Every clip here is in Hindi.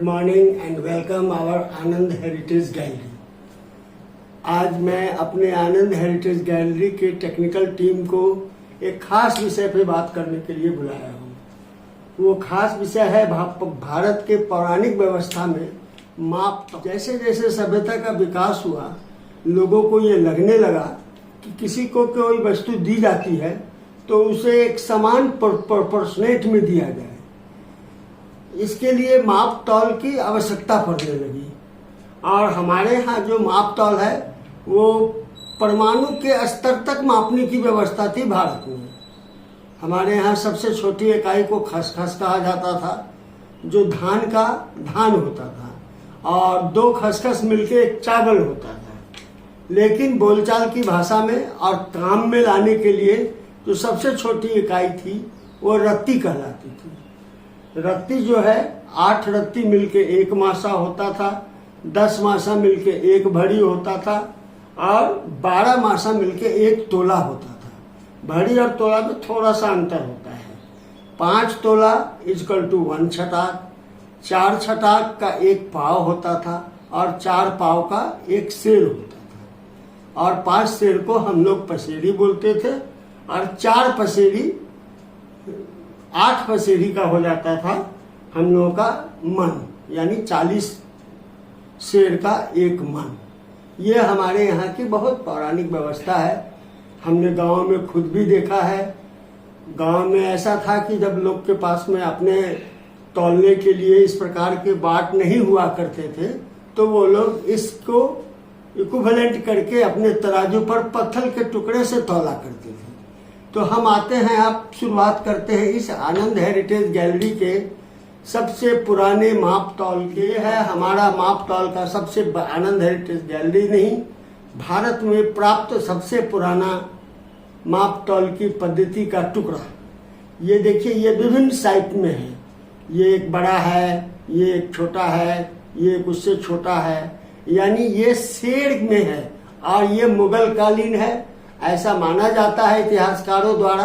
Morning and welcome our Anand heritage gallery. आज मैं अपने आनंद हेरिटेज गैलरी के टेक्निकल टीम को एक खास विषय पे बात करने के लिए बुलाया हूँ। वो खास विषय है भारत के पौराणिक व्यवस्था में माप। जैसे जैसे सभ्यता का विकास हुआ, लोगों को ये लगने लगा कि किसी को कोई वस्तु दी जाती है तो उसे एक समान प्रोपोर्शनेट में दिया जाए। इसके लिए माप तौल की आवश्यकता पड़ने लगी और हमारे यहाँ जो माप तौल है वो परमाणु के स्तर तक मापने की व्यवस्था थी भारत में। हमारे यहाँ सबसे छोटी इकाई को खसखस कहा जाता था, जो धान का धान होता था, और दो खसखस मिलके एक चावल होता था। लेकिन बोलचाल की भाषा में और काम में लाने के लिए जो सबसे छोटी इकाई थी वो रत्ती कहलाती थी। रत्ती जो है 8 रत्ती मिलके 1 मासा होता था, 10 मासा मिलके 1 भरी होता था और 12 मासा मिलके 1 तोला होता था। भरी और तोला में थोड़ा सा अंतर होता है। 5 तोला इजकल टू 1 छटाक, 4 छटाक का 1 पाव होता था और 4 पाव का 1 सेर होता था। और 5 सेर को हम लोग पसेरी बोलते थे और 4 पसेरी 8 पसेरी का हो जाता था हम लोगों का मन, यानी 40 सेर का 1 मन। ये हमारे यहाँ की बहुत पौराणिक व्यवस्था है। हमने गांव में खुद भी देखा है। गांव में ऐसा था कि जब लोग के पास में अपने तौलने के लिए इस प्रकार के बाट नहीं हुआ करते थे तो वो लोग इसको इक्विवेलेंट करके अपने तराजू पर पत्थर के टुकड़े से तौला करते थे। तो हम आते हैं, आप शुरुआत करते हैं इस आनंद हेरिटेज गैलरी के सबसे पुराने माप तौल के। है हमारा माप तौल का सबसे आनंद हेरिटेज गैलरी नहीं, भारत में प्राप्त सबसे पुराना माप तौल की पद्धति का टुकड़ा। ये देखिए, ये विभिन्न साइज में है। ये एक बड़ा है, ये एक छोटा है, ये एक उससे छोटा है, यानी ये सेर में है और ये मुगल कालीन है। ऐसा माना जाता है इतिहासकारों द्वारा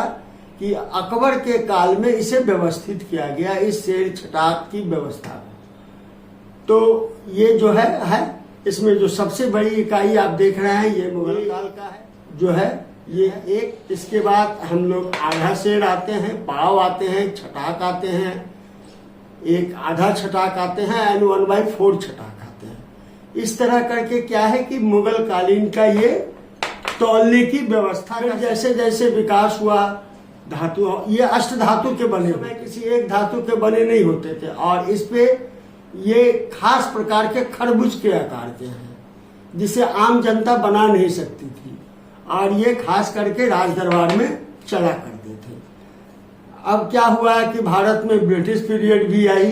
कि अकबर के काल में इसे व्यवस्थित किया गया, इस शेर छटाक की व्यवस्था को। तो ये जो है इसमें जो सबसे बड़ी इकाई आप देख रहे हैं ये मुगल काल का है, जो है ये एक। इसके बाद हम लोग आधा शेर आते हैं, पाव आते हैं, छटाक आते हैं, एक आधा छटाक आते हैं एंड 1/4 छटाक आते हैं। इस तरह करके क्या है कि मुगल कालीन का ये तौलने की व्यवस्था। जैसे जैसे विकास हुआ, धातु, ये अष्ट धातु के बने हुए, किसी एक धातु के बने नहीं होते थे और इस पे ये खास प्रकार के खरबूज के आकार के हैं जिसे आम जनता बना नहीं सकती थी और ये खास करके राज दरबार में चला करते थे। अब क्या हुआ कि भारत में ब्रिटिश पीरियड भी आई।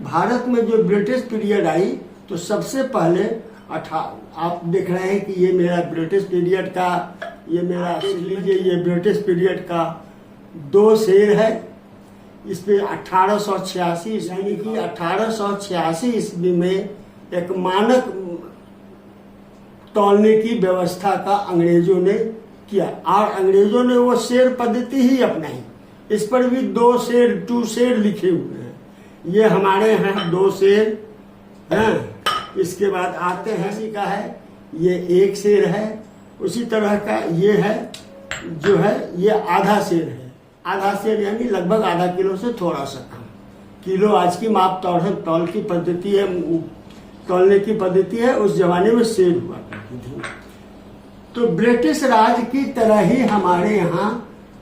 भारत में जो ब्रिटिश पीरियड आई तो सबसे पहले आप देख रहे हैं कि ये मेरा ब्रिटिश पीरियड का, ये मेरा लीजिए, ये ब्रिटिश पीरियड का 2 शेर है। इस पे 1886 यानी कि 1886 ईस्वी में एक मानक तौलने की व्यवस्था का अंग्रेजों ने किया और अंग्रेजों ने वो शेर पद्धति ही अपनाई। इस पर भी 2 शेर लिखे हुए हैं। ये हमारे यहाँ 2 शेर हैं। इसके बाद आते हैं, इसी का है ये 1 शेर है। उसी तरह का ये है जो है ये आधा शेर है। आधा शेर यानी लगभग आधा किलो से थोड़ा सा कम। किलो आज की माप तौल की पद्धति है, तौलने की पद्धति है। उस जमाने में शेर हुआ करती थी। तो ब्रिटिश राज की तरह ही हमारे यहाँ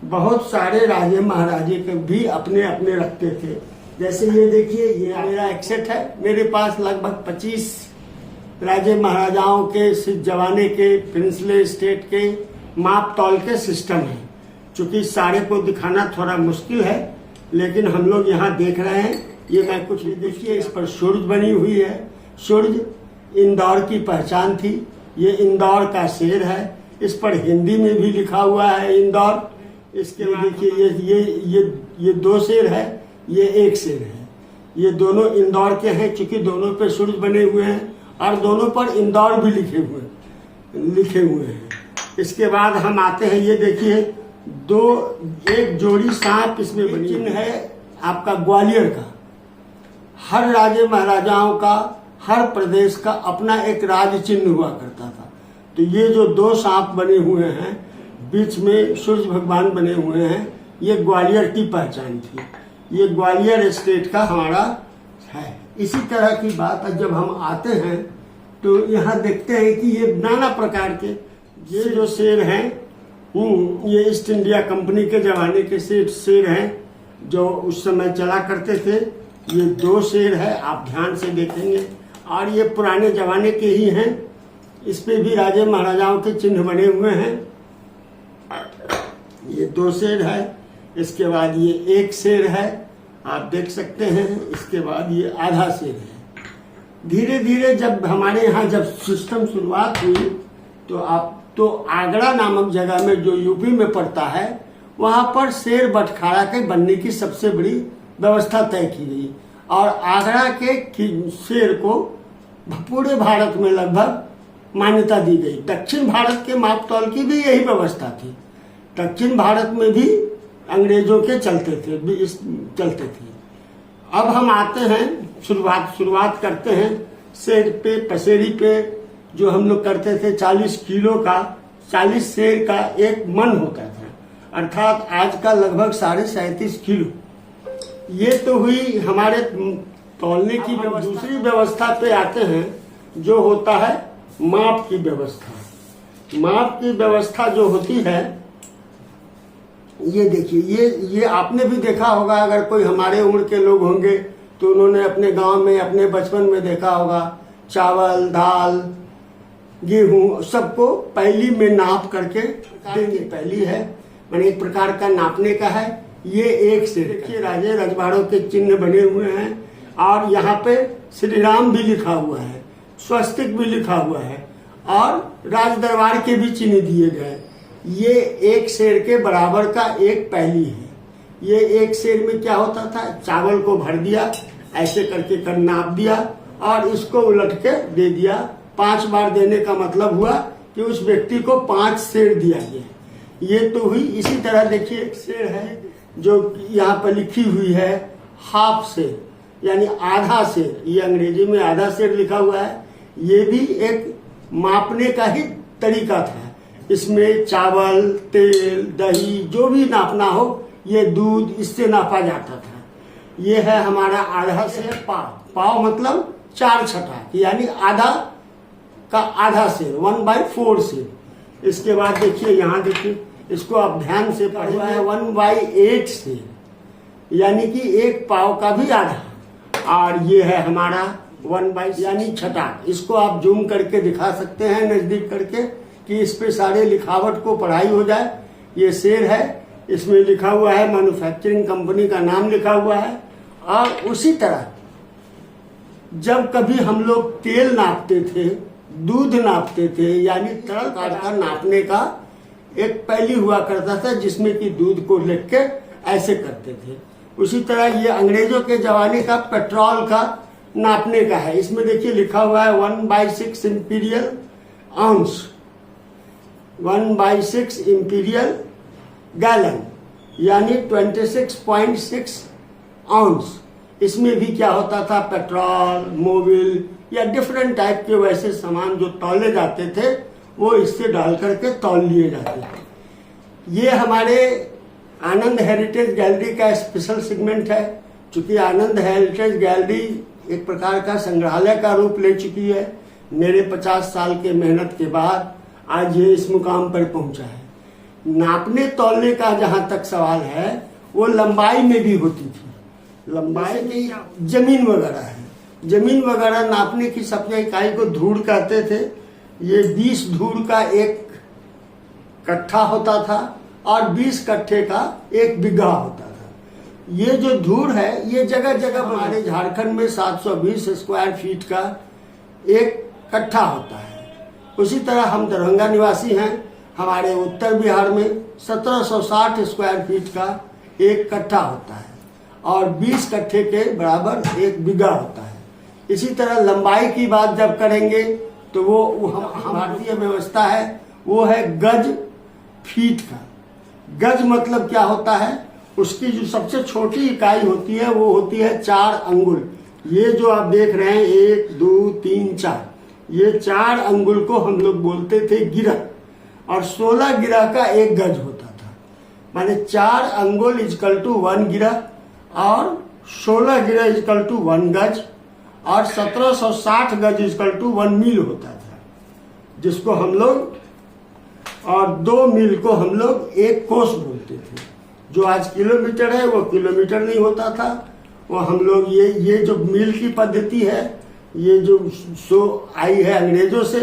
बहुत सारे राजे महाराजे के भी अपने अपने रखते थे। जैसे ये देखिए, ये मेरा एक सेट है। मेरे पास लगभग 25 राजे महाराजाओं के जमाने के प्रिंसले स्टेट के माप तौल के सिस्टम है। चूंकि सारे को दिखाना थोड़ा मुश्किल है, लेकिन हम लोग यहाँ देख रहे हैं। ये मैं कुछ भी देखिए, इस पर सूरज बनी हुई है। सूरज इंदौर की पहचान थी। ये इंदौर का शेर है। इस पर हिंदी में भी लिखा हुआ है इंदौर। इसके देखिए ये 2 शेर है, ये 1 शेर है। ये दोनों इंदौर के हैं, चूंकि दोनों पे सूरज बने हुए हैं और दोनों पर इंदौर भी लिखे हुए हैं। इसके बाद हम आते हैं, ये देखिए एक जोड़ी सांप इसमें बनी है आपका ग्वालियर का। हर राजे महाराजाओं का, हर प्रदेश का अपना एक राज चिन्ह हुआ करता था। तो ये जो दो सांप बने हुए हैं, बीच में सूर्य भगवान बने हुए हैं, ये ग्वालियर की पहचान थी। ये ग्वालियर स्टेट का हमारा है। इसी तरह की बात जब हम आते हैं तो यहाँ देखते हैं कि ये नाना प्रकार के ये जो शेर हैं, ये ईस्ट इंडिया कंपनी के जमाने के शेर हैं जो उस समय चला करते थे। ये दो शेर है, आप ध्यान से देखेंगे, और ये पुराने जमाने के ही हैं। इस पे भी राजे महाराजाओं के चिन्ह बने हुए हैं। ये दो शेर है, इसके बाद ये एक शेर है, आप देख सकते हैं। इसके बाद ये आधा शेर है। धीरे धीरे जब हमारे यहाँ जब सिस्टम शुरुआत हुई तो आगरा नामक जगह में जो यूपी में पड़ता है, वहां पर शेर बटखारा के बनने की सबसे बड़ी व्यवस्था तय की गई। और आगरा के शेर को पूरे भारत में लगभग मान्यता दी गई। दक्षिण भारत के मापतौल की भी यही व्यवस्था थी। दक्षिण भारत में भी अंग्रेजों के चलते थे। अब हम आते हैं, शुरुआत करते हैं शेर पे, पसेरी पे, जो हम लोग करते थे 40 किलो का, 40 शेर का एक मन होता था, अर्थात आज का लगभग 37.5 किलो। ये तो हुई हमारे तौलने की व्यवस्था। दूसरी व्यवस्था पे आते हैं जो होता है माप की व्यवस्था। माप की व्यवस्था जो होती है, ये देखिए, ये आपने भी देखा होगा। अगर कोई हमारे उम्र के लोग होंगे तो उन्होंने अपने गांव में, अपने बचपन में देखा होगा, चावल, दाल, गेहूं सबको पैली में नाप करके देंगे। पैली है मैंने एक प्रकार का नापने का है। ये एक शेर, देखिए राजे रजवाड़ों के चिन्ह बने हुए हैं, और यहाँ पे श्री राम भी लिखा हुआ है, स्वस्तिक भी लिखा हुआ है, और राज दरबार के भी चिन्ह दिए गए। ये एक शेर के बराबर का एक पैली है। ये एक शेर में क्या होता था, चावल को भर दिया, ऐसे करके कर नाप दिया, और इसको उलट के दे दिया। 5 बार देने का मतलब हुआ कि उस व्यक्ति को 5 शेर दिया गया। ये तो हुई। इसी तरह देखिए एक शेर है जो यहाँ पर लिखी हुई है, हाफ शेर, यानी आधा शेर। ये अंग्रेजी में आधा शेर लिखा हुआ है। ये भी एक मापने का ही तरीका था। इसमें चावल, तेल, दही जो भी नापना हो, ये दूध, इससे नापा जाता था। ये है हमारा आधा शेर। पाव मतलब 4 छठा, यानी आधा का आधा शेर, 1/4 शेर। इसके बाद देखिए, यहाँ देखिए, इसको आप ध्यान से पढ़ा है, 1/8 शेर, यानी कि एक पाव का भी आधा। और ये है हमारा 1/, यानी छठा। इसको आप जूम करके दिखा सकते हैं नजदीक करके, कि इस पे सारे लिखावट को पढ़ाई हो जाए। ये शेर है, इसमें लिखा हुआ है, मैन्युफैक्चरिंग कंपनी का नाम लिखा हुआ है। और उसी तरह जब कभी हम लोग तेल नापते थे, दूध नापते थे, यानी तरल पदार्थ का नापने का एक पैली हुआ करता था, जिसमें कि दूध को लिख के ऐसे करते थे। उसी तरह ये अंग्रेजों के जमाने का पेट्रोल का नापने का है। इसमें देखिए लिखा हुआ है 1/6 इंपीरियल आउंस, 1/6 इंपीरियल गैलन, यानी 26.6 आउंस। इसमें भी क्या होता था, पेट्रोल, मोबिल या डिफरेंट टाइप के वैसे सामान जो तौले जाते थे, वो इससे डाल करके तौल लिए जाते थे। ये हमारे आनंद हेरिटेज गैलरी का स्पेशल सेगमेंट है। चूंकि आनंद हेरिटेज गैलरी एक प्रकार का संग्रहालय का रूप ले चुकी है, मेरे 50 साल के मेहनत के बाद आज ये इस मुकाम पर पहुंचा है। नापने तौलने का जहां तक सवाल है, वो लंबाई में भी होती थी। लंबाई में जमीन वगैरह है, जमीन वगैरह नापने की सबसे इकाई को धूड़ कहते थे। ये 20 धूड़ का एक कट्ठा होता था, और 20 कट्ठे का एक बिगहा होता था। ये जो धूड़ है, ये जगह जगह हमारे झारखंड में 720 स्क्वायर फीट का एक कट्ठा होता है। उसी तरह हम दरभंगा निवासी हैं, हमारे उत्तर बिहार में 1760 स्क्वायर फीट का एक कट्ठा होता है, और 20 कट्ठे के बराबर एक बिगहा होता है। इसी तरह लंबाई की बात जब करेंगे तो वो भारतीय व्यवस्था है, वो है गज फीट का। गज मतलब क्या होता है, उसकी जो सबसे छोटी इकाई होती है वो होती है 4 अंगुल, ये जो आप देख रहे हैं 1 2 3 4, ये 4 अंगुल को हम लोग बोलते थे गिरा, और 16 गिरा का 1 गज होता था। माने 4 अंगुल इजकल टू 1 गिरा, और 16 गिरा इजकल टू 1 गज, और 1760 गज इजकल टू 1 मील होता था, जिसको हम लोग, और 2 मील को हम लोग 1 कोस बोलते थे। जो आज किलोमीटर है वो किलोमीटर नहीं होता था, वो हम लोग ये जो मील की पद्धति है, ये जो सो आई है अंग्रेजों से,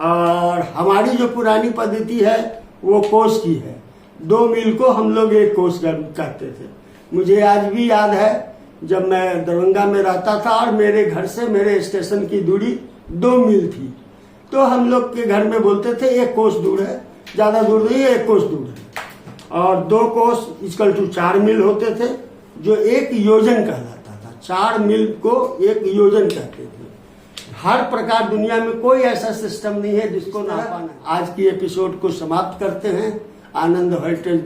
और हमारी जो पुरानी पद्धति है वो कोस की है। 2 मील को हम लोग 1 कोस कहते थे। मुझे आज भी याद है जब मैं दरभंगा में रहता था और मेरे घर से मेरे स्टेशन की दूरी 2 मील थी, तो हम लोग के घर में बोलते थे 1 कोस दूर है, ज्यादा दूर नहीं है, 1 कोस दूर है। और 2 कोस इक्वल टू 4 मील होते थे, जो 1 योजन कहलाता था। 4 मील को 1 योजन कहते थे। हर प्रकार दुनिया में कोई ऐसा सिस्टम नहीं है जिसको नापाना। आज की एपिसोड को समाप्त करते हैं। आनंद हेरिटेज